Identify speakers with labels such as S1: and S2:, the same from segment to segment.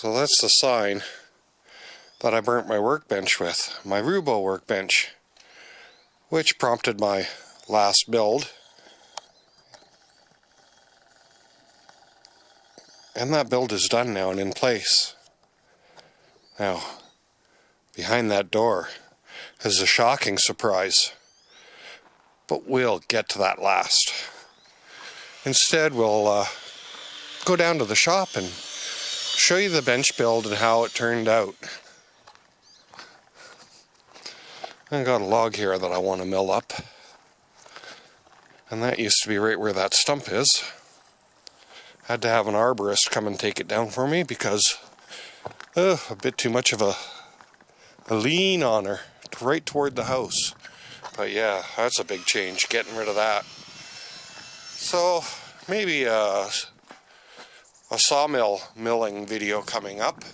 S1: So that's the sign that I burnt my workbench with, my Rubo workbench, which prompted my last build. And that build is done now and in place. Now, behind that door is a shocking surprise, but we'll get to that last. Instead, we'll go down to the shop and show you the bench build and how it turned out. I got a log here that I want to mill up, and that used to be right where that stump is. Had to have an arborist come and take it down for me because a bit too much of a lean on her, right toward the house. But yeah, that's a big change, getting rid of that. So maybe a sawmill milling video coming up.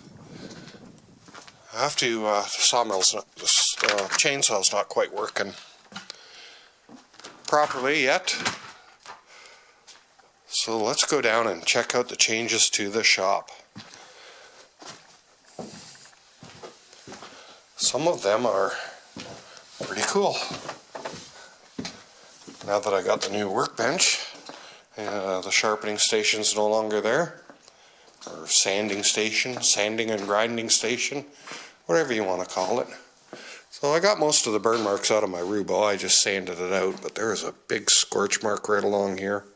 S1: I have to, the chainsaw's not quite working properly yet. So let's go down and check out the changes to the shop. Some of them are pretty cool. Now that I got the new workbench, the sharpening station's no longer there. Or sanding station, sanding and grinding station, whatever you want to call it. So I got most of the burn marks out of my Rubo. I just sanded it out, but there is a big scorch mark right along here.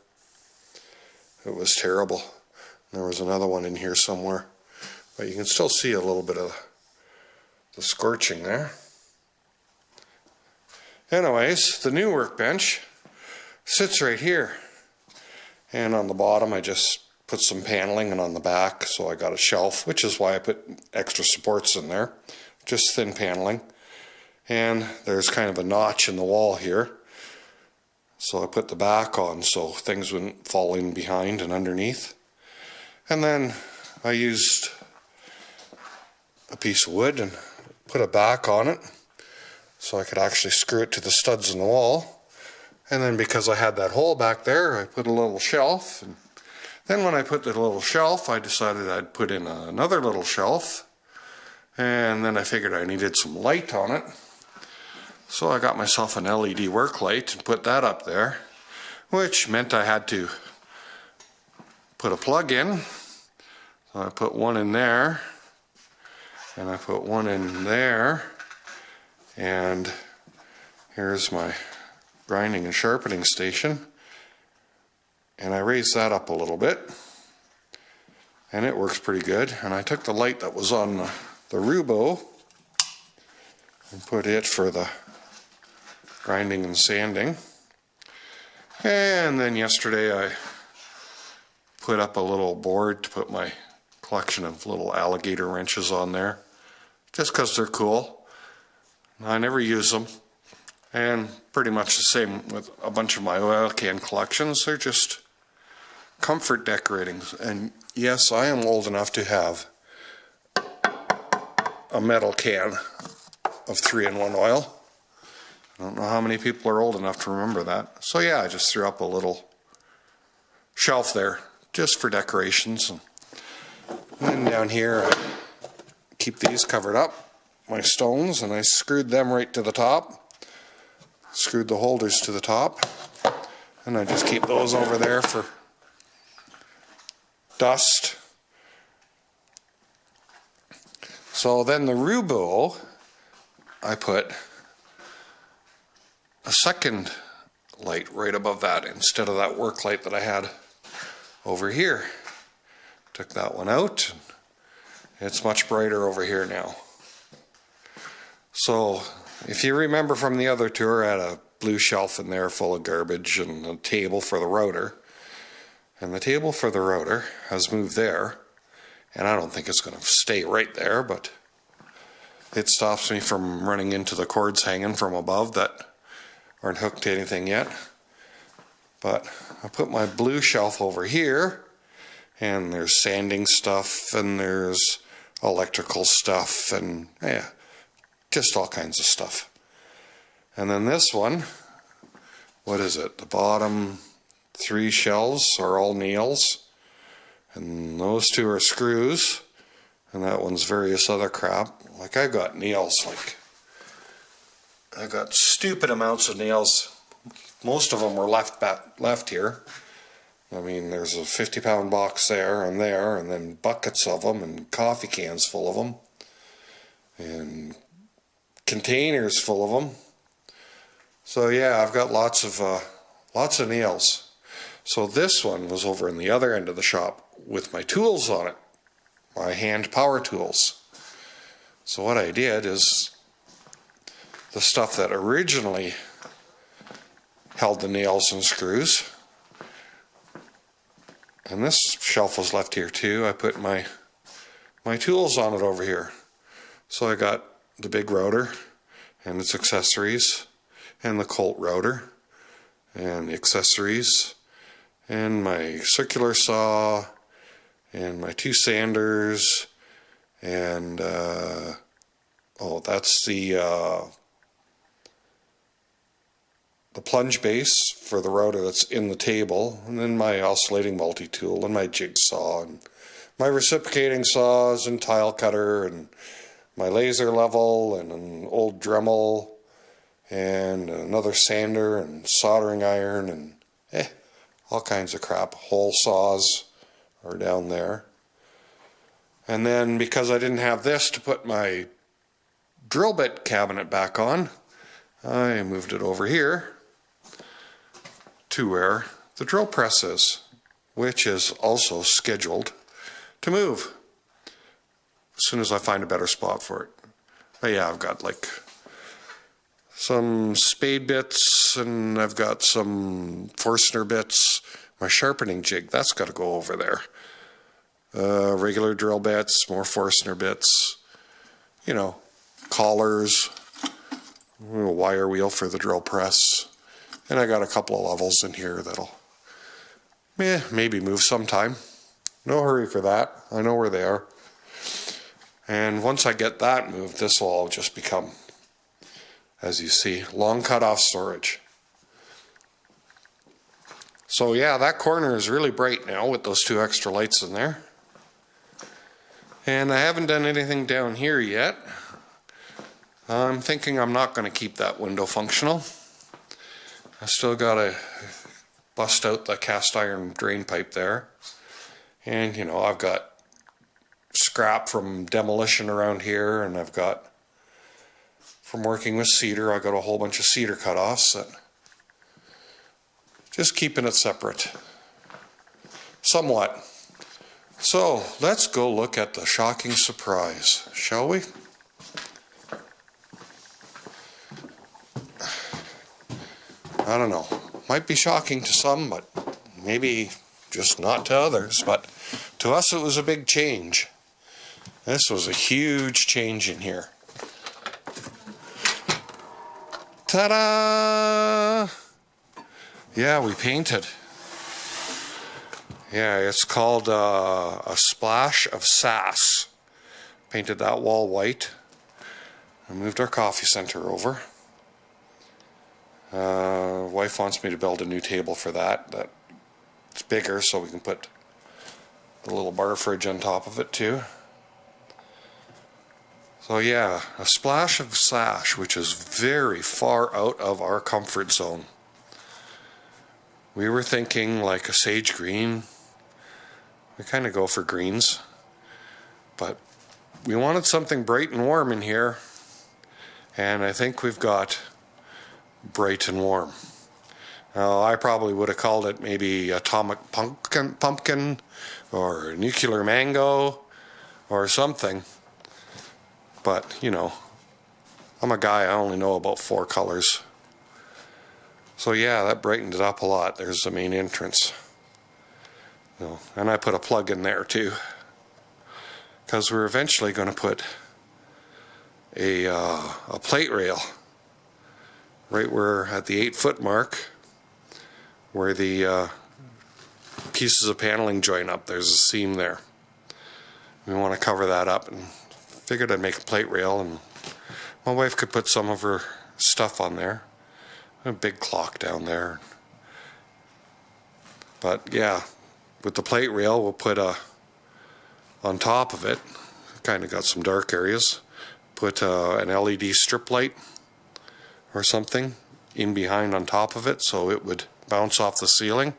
S1: It was terrible. There was another one in here somewhere, but you can still see a little bit of the scorching there. Anyways, the new workbench sits right here, and on the bottom I just put some paneling, and on the back, so I got a shelf, which is why I put extra supports in there, just thin paneling. And there's kind of a notch in the wall here, so I put the back on so things wouldn't fall in behind and underneath. And then I used a piece of wood and put a back on it so I could actually screw it to the studs in the wall. And then because I had that hole back there, I put a little shelf. And then when I put the little shelf, I decided I'd put in another little shelf. And then I figured I needed some light on it. So I got myself an LED work light and put that up there, which meant I had to put a plug in. So I put one in there, and I put one in there, and here's my grinding and sharpening station. And I raised that up a little bit, and it works pretty good. And I took the light that was on the Rubo and put it for the grinding and sanding. And then yesterday I put up a little board to put my collection of little alligator wrenches on there, just because they're cool. I never use them, and pretty much the same with a bunch of my oil can collections. They're just comfort decorating. And yes, I am old enough to have a metal can of 3-in-1 oil. I don't know how many people are old enough to remember that. So yeah, I just threw up a little shelf there just for decorations. And then down here I keep these covered up, my stones, and I screwed them right to the top. Screwed the holders to the top, and I just keep those over there for dust. So then the Rubo, I put a second light right above that instead of that work light that I had over here. Took that one out. It's much brighter over here now. So if you remember from the other tour, I had a blue shelf in there full of garbage and a table for the router. And the table for the router has moved there, and I don't think it's going to stay right there, but it stops me from running into the cords hanging from above that aren't hooked to anything yet. But I put my blue shelf over here, and there's sanding stuff, and there's electrical stuff, and yeah, just all kinds of stuff. And then this one, what is it? The bottom 3 shelves are all nails, and those 2 are screws, And that one's various other crap. Like I got nails, like I got stupid amounts of nails. Most of them were left here. I mean, there's a 50-pound box there, and then buckets of them, and coffee cans full of them, and containers full of them. So yeah, I've got lots of nails. So this one was over in the other end of the shop with my tools on it, my hand power tools. So what I did is the stuff that originally held the nails and screws, and this shelf was left here too. I put my tools on it over here. So I got the big router and its accessories, and the Colt router and the accessories, and my circular saw, and my 2 sanders, and oh, that's the plunge base for the router that's in the table, and then my oscillating multi-tool, and my jigsaw, and my reciprocating saws, and tile cutter, and my laser level, and an old Dremel, and another sander, and soldering iron, and all kinds of crap. Hole saws are down there. And then because I didn't have this to put my drill bit cabinet back on, I moved it over here to where the drill press is, which is also scheduled to move as soon as I find a better spot for it. But yeah, I've got like some spade bits, and I've got some Forstner bits. My sharpening jig, that's got to go over there. Regular drill bits, more Forstner bits, you know, collars, a wire wheel for the drill press, and I got a couple of levels in here that'll maybe move sometime. No hurry for that. I know where they are. And once I get that moved, this will all just become, as you see, long cut-off storage. So yeah, that corner is really bright now with those 2 extra lights in there. And I haven't done anything down here yet. I'm thinking I'm not going to keep that window functional. I still got to bust out the cast iron drain pipe there. And you know, I've got scrap from demolition around here, and I've got from working with cedar, I got a whole bunch of cedar cut-offs, that just keeping it separate somewhat. So let's go look at the shocking surprise, shall we? I don't know, might be shocking to some, but maybe just not to others. But to us it was a big change. This was a huge change in here. Ta-da! Yeah, we painted. Yeah, it's called a splash of sass. Painted that wall white. I moved our coffee center over. Wife wants me to build a new table for that. It's bigger, so we can put the little bar fridge on top of it too. So yeah, a splash of sash, which is very far out of our comfort zone. We were thinking like a sage green. We kind of go for greens. But we wanted something bright and warm in here. And I think we've got bright and warm. Now, I probably would have called it maybe atomic pumpkin or nuclear mango or something. But, you know, I'm a guy, I only know about 4 colors. So yeah, that brightened it up a lot. There's the main entrance. And I put a plug in there too, because we're eventually going to put a plate rail right where at the 8-foot mark, where the pieces of paneling join up. There's a seam there. We want to cover that up, and figured I'd make a plate rail, and my wife could put some of her stuff on there. A big clock down there. But yeah, with the plate rail, we'll put on top of it, kind of got some dark areas. Put an LED strip light or something in behind on top of it so it would bounce off the ceiling,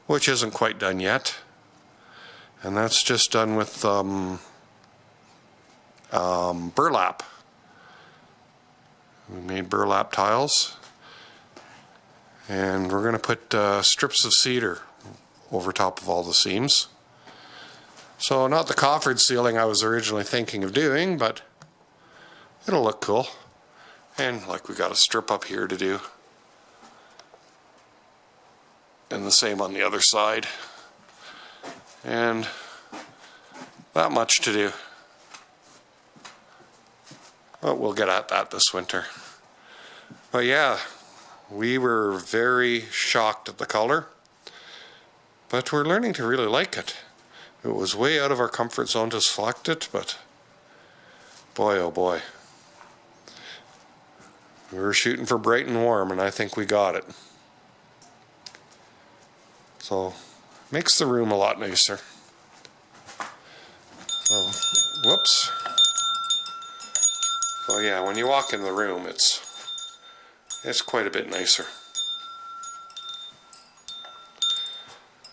S1: which isn't quite done yet. And that's just done with burlap. We made burlap tiles, and we're going to put strips of cedar over top of all the seams. So not the coffered ceiling I was originally thinking of doing, but it'll look cool. And like we got a strip up here to do. And the same on the other side. And that much to do. But we'll get at that this winter. But yeah, we were very shocked at the color. But we're learning to really like it. It was way out of our comfort zone to select it, but boy oh boy. We were shooting for bright and warm, and I think we got it. So, makes the room a lot nicer. So, whoops. So yeah, when you walk in the room, it's quite a bit nicer.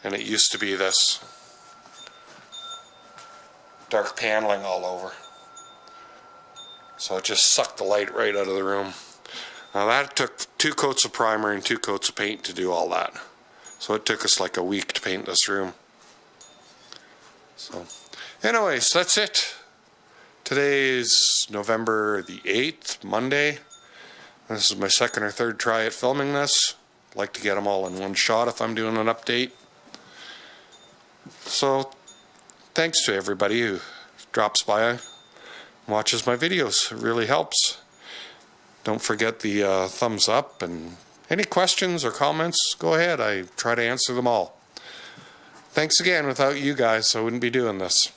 S1: And it used to be this dark paneling all over. So it just sucked the light right out of the room. Now that took 2 coats of primer and 2 coats of paint to do all that. So it took us like a week to paint this room. So anyways, that's it. Today's November the 8th, Monday. This is my second or third try at filming this. I like to get them all in one shot if I'm doing an update. So thanks to everybody who drops by and watches my videos. It really helps. Don't forget the thumbs up, and any questions or comments, go ahead. I try to answer them all. Thanks again. Without you guys, I wouldn't be doing this.